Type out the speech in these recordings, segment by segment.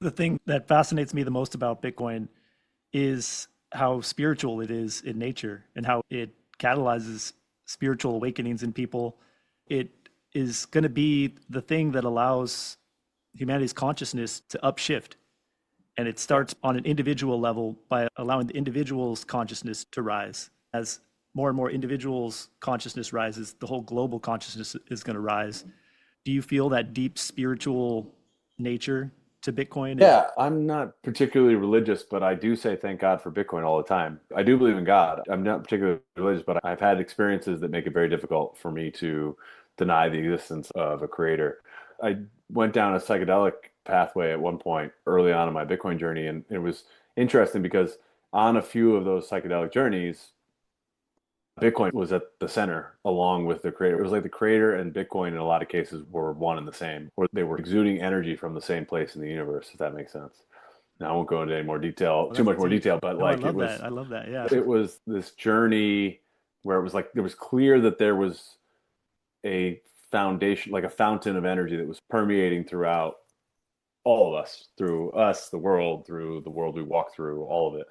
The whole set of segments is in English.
The thing that fascinates me the most about Bitcoin is how spiritual it is in nature and how it catalyzes spiritual awakenings in people. It is going to be the thing that allows humanity's consciousness to upshift. And it Yeah. starts on an individual level by allowing the individual's consciousness to rise. As more and more individuals' consciousness rises, the whole global consciousness is going to rise. Do you feel that deep spiritual nature to Bitcoin? Yeah, I'm not particularly religious, but I do say thank God for Bitcoin all the time. I do believe in God. I'm not particularly religious, but I've had experiences that make it very difficult for me to deny the existence of a creator. I went down a psychedelic pathway at one point early on in my Bitcoin journey, and it was interesting because on a few of those psychedelic journeys, Bitcoin was at the center along with the creator. It was like the creator and Bitcoin in a lot of cases were one and the same, or they were exuding energy from the same place in the universe, if that makes sense. Now I won't go into any more detail, Well, too that's much more deep. detail, but No, I like love that. I love that. Yeah. it was this journey where it was like it was clear that there was a foundation, like a fountain of energy that was permeating throughout all of us, through us, through the world we walk through, all of it.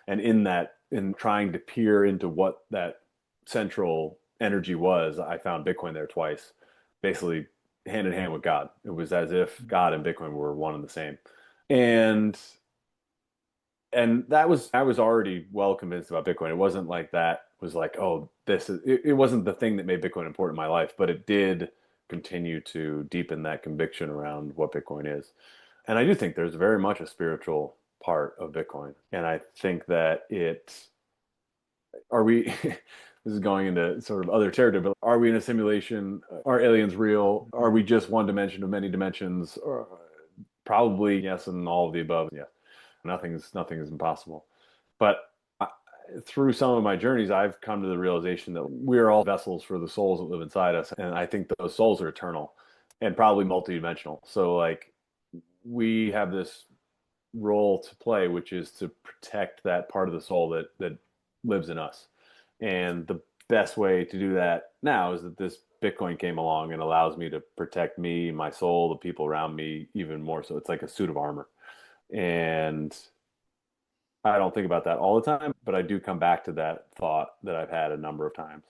And in that, in trying to peer into what that central energy was, I found Bitcoin there twice, basically hand in hand with God. It was as if God and Bitcoin were one and the same. And that was I was already well convinced about Bitcoin. It wasn't like that was like, oh, it wasn't the thing that made Bitcoin important in my life, but it did continue to deepen that conviction around what Bitcoin is. And I do think there's very much a spiritual part of Bitcoin. And I think that are we, this is going into sort of other territory, but are we in a simulation? Are aliens real? Are we just one dimension of many dimensions? Or, probably yes, and all of the above. Yeah, nothing is impossible. But through some of my journeys, I've come to the realization that we're all vessels for the souls that live inside us. And I think those souls are eternal and probably multidimensional. So like we have this role to play, which is to protect that part of the soul that lives in us. And the best way to do that now is that this Bitcoin came along and allows me to protect me, my soul, the people around me even more. So it's like a suit of armor. And I don't think about that all the time, but I do come back to that thought that I've had a number of times.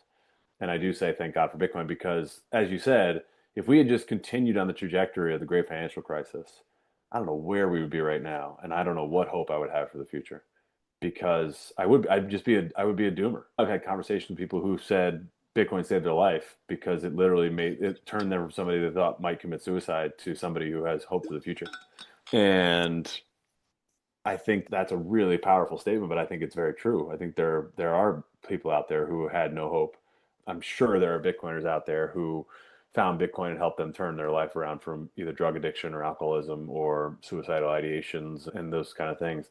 And I do say thank God for Bitcoin because, as you said, if we had just continued on the trajectory of the great financial crisis, I don't know where we would be right now, and I don't know what hope I would have for the future because I would be a doomer. I've had conversations with people who said Bitcoin saved their life because it literally made it turned them from somebody they thought might commit suicide to somebody who has hope for the future. And I think that's a really powerful statement, but I think it's very true. I think there are people out there who had no hope. I'm sure there are Bitcoiners out there who found Bitcoin and helped them turn their life around from either drug addiction or alcoholism or suicidal ideations and those kind of things.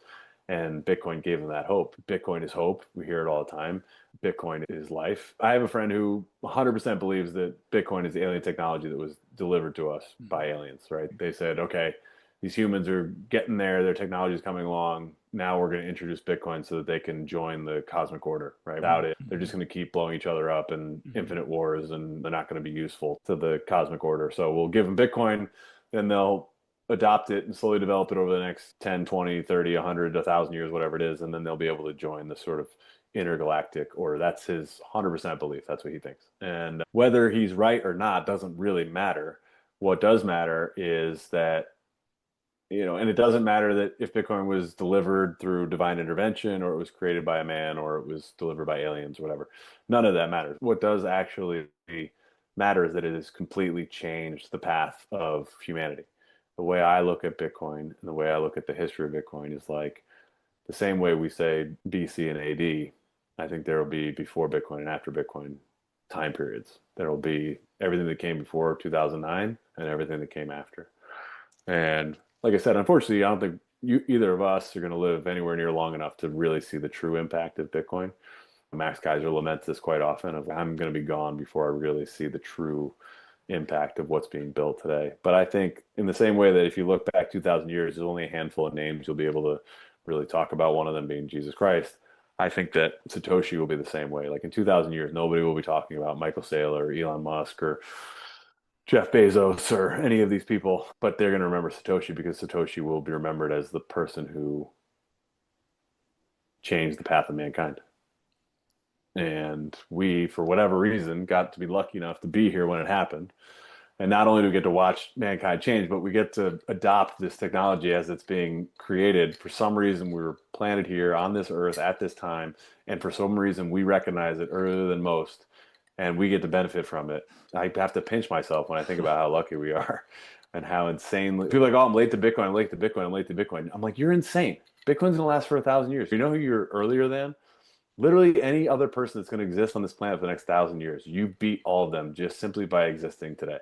And Bitcoin gave them that hope. Bitcoin is hope. We hear it all the time. Bitcoin is life. I have a friend who 100% believes that Bitcoin is the alien technology that was delivered to us by aliens, right? They said, okay, these humans are getting there, their technology is coming along. Now we're going to introduce Bitcoin so that they can join the cosmic order, right? Without it, they're just going to keep blowing each other up and infinite wars, and they're not going to be useful to the cosmic order. So we'll give them Bitcoin, then they'll adopt it and slowly develop it over the next 10, 20, 30, 100, 1,000 years, whatever it is. And then they'll be able to join the sort of intergalactic order. That's his 100% belief. That's what he thinks. And whether he's right or not doesn't really matter. What does matter is that and it doesn't matter that if Bitcoin was delivered through divine intervention or it was created by a man or it was delivered by aliens or whatever. None of that matters. What does actually matter is that it has completely changed the path of humanity. The way I look at Bitcoin and the way I look at the history of Bitcoin is like the same way we say BC and AD. I think there will be before Bitcoin and after Bitcoin time periods. There will be everything that came before 2009 and everything that came after. And like I said, unfortunately, I don't think either of us are going to live anywhere near long enough to really see the true impact of Bitcoin. Max Kaiser laments this quite often of I'm going to be gone before I really see the true impact of what's being built today. But I think in the same way that if you look back 2,000 years, there's only a handful of names you'll be able to really talk about, one of them being Jesus Christ. I think that Satoshi will be the same way. Like in 2,000 years, nobody will be talking about Michael Saylor or Elon Musk or Jeff Bezos or any of these people, but they're going to remember Satoshi because Satoshi will be remembered as the person who changed the path of mankind. And we, for whatever reason, got to be lucky enough to be here when it happened. And not only do we get to watch mankind change, but we get to adopt this technology as it's being created. For some reason, we were planted here on this earth at this time. And for some reason, we recognize it earlier than most. And we get to benefit from it. I have to pinch myself when I think about how lucky we are and how insanely people are like, oh, I'm late to Bitcoin, I'm late to Bitcoin, I'm late to Bitcoin. I'm like, you're insane. Bitcoin's gonna last for 1,000 years. You know who you're earlier than? Literally any other person that's going to exist on this planet for the next 1,000 years. You beat all of them just simply by existing today.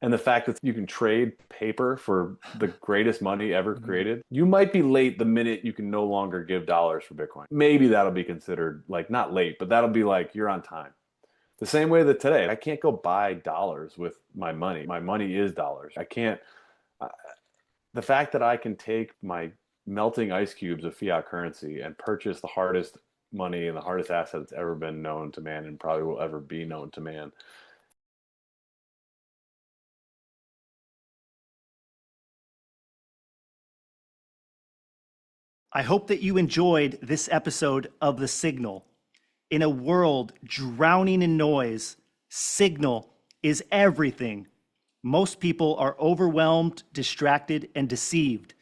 And the fact that you can trade paper for the greatest money ever created, you might be late the minute you can no longer give dollars for Bitcoin. Maybe that'll be considered like not late, but that'll be like you're on time. The same way that today, I can't go buy dollars with my money. My money is dollars. I can't. The fact that I can take my melting ice cubes of fiat currency and purchase the hardest money and the hardest asset that's ever been known to man and probably will ever be known to man. I hope that you enjoyed this episode of The Signal. In a world drowning in noise, signal is everything. Most people are overwhelmed, distracted, and deceived,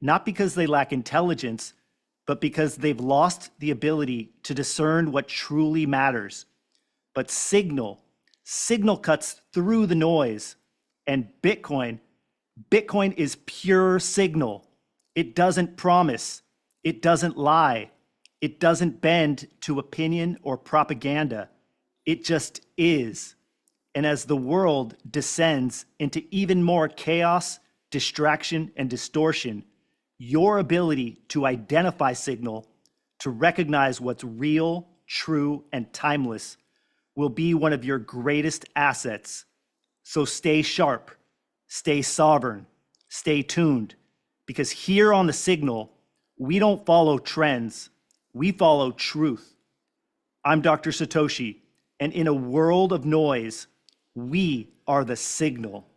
not because they lack intelligence, but because they've lost the ability to discern what truly matters. But signal cuts through the noise. And Bitcoin is pure signal. It doesn't promise. It doesn't lie. It doesn't bend to opinion or propaganda. It just is. And as the world descends into even more chaos, distraction, and distortion, your ability to identify signal, to recognize what's real, true, and timeless will be one of your greatest assets. So stay sharp, stay sovereign, stay tuned, because here on The Signal, we don't follow trends, we follow truth. I'm Dr. Satoshi, and in a world of noise, we are the signal.